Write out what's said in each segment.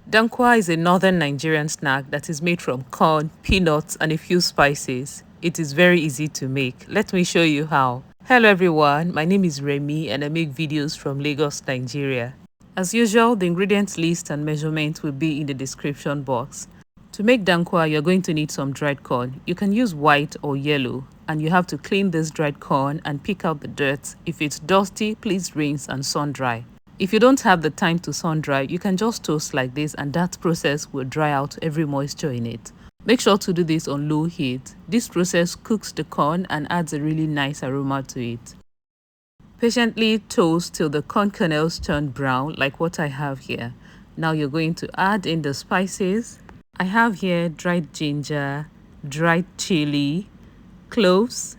Dankwa is a northern Nigerian snack that is made from corn, peanuts, and a few spices. It is very easy to make. Let me show you how. Hello everyone, my name is Remy and I make videos from Lagos, Nigeria. As usual, the ingredients list and measurements will be in the description box. To make dankwa, you're going to need some dried corn. You can use white or yellow, and you have to clean this dried corn and pick out the dirt. If it's dusty, please rinse and sun dry. If you don't have the time to sun dry, you can just toast like this and that process will dry out every moisture in it. Make sure to do this on low heat. This process cooks the corn and adds a really nice aroma to it. Patiently toast till the corn kernels turn brown like what I have here. Now you're going to add in the spices. I have here dried ginger, dried chilli, cloves,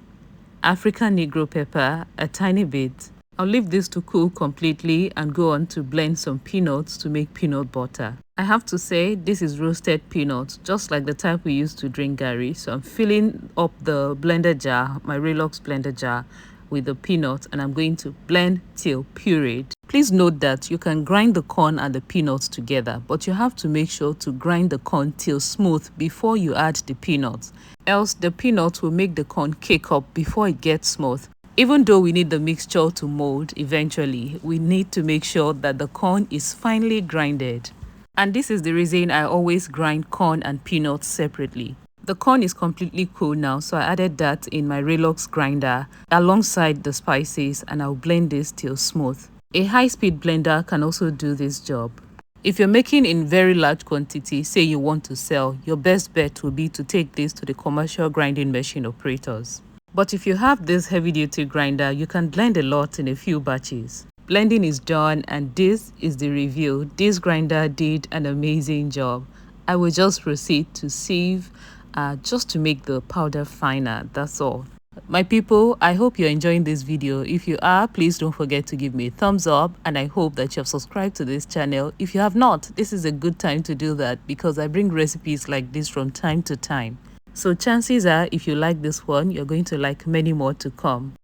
African Negro pepper, a tiny bit. I'll leave this to cool completely and go on to blend some peanuts to make peanut butter. I have to say this is roasted peanuts, just like the type we use to drink garri. So I'm filling up the blender jar, my Relox blender jar, with the peanuts, and I'm going to blend till pureed. Please note that you can grind the corn and the peanuts together, but you have to make sure to grind the corn till smooth before you add the peanuts. Else the peanuts will make the corn cake up before it gets smooth. Even though we need the mixture to mold eventually, we need to make sure that the corn is finely grinded. And this is the reason I always grind corn and peanuts separately. The corn is completely cool now, so I added that in my Relox grinder alongside the spices, and I'll blend this till smooth. A high-speed blender can also do this job. If you're making in very large quantity, say you want to sell, your best bet will be to take this to the commercial grinding machine operators. But if you have this heavy-duty grinder, you can blend a lot in a few batches. Blending is done, and this is the review. This grinder did an amazing job. I will just proceed to sieve just to make the powder finer. That's all. My people, I hope you're enjoying this video. If you are, please don't forget to give me a thumbs up, and I hope that you have subscribed to this channel. If you have not, this is a good time to do that because I bring recipes like this from time to time. So chances are, if you like this one, you're going to like many more to come.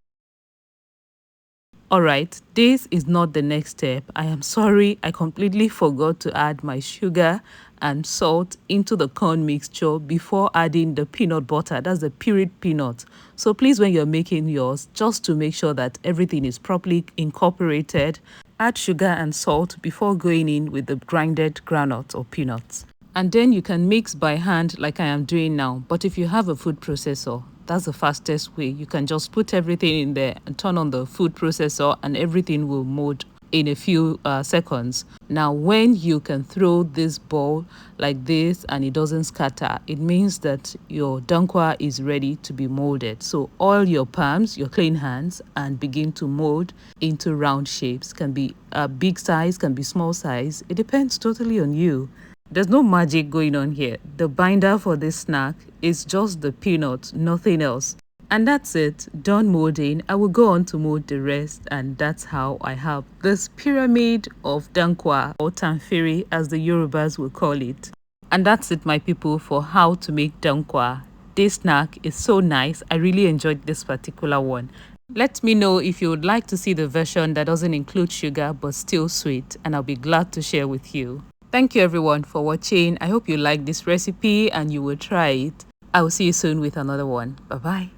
Alright, this is not the next step. I am sorry, I completely forgot to add my sugar and salt into the corn mixture before adding the peanut butter. That's the pureed peanut. So please, when you're making yours, just to make sure that everything is properly incorporated, add sugar and salt before going in with the grinded groundnut or peanuts. And then you can mix by hand like I am doing now. But if you have a food processor, that's the fastest way. You can just put everything in there and turn on the food processor and everything will mold in a few seconds. Now, when you can throw this ball like this and it doesn't scatter, it means that your dankwa is ready to be molded. So oil your palms, your clean hands, and begin to mold into round shapes. Can be a big size, can be small size. It depends totally on you. There's no magic going on here. The binder for this snack is just the peanuts, nothing else. And that's it. Done molding. I will go on to mold the rest, and that's how I have this pyramid of dankwa, or Tanfiri as the Yorubas will call it. And that's it, my people, for how to make dankwa. This snack is so nice. I really enjoyed this particular one. Let me know if you would like to see the version that doesn't include sugar but still sweet, and I'll be glad to share with you. Thank you everyone for watching. I hope you like this recipe and you will try it. I will see you soon with another one. Bye bye.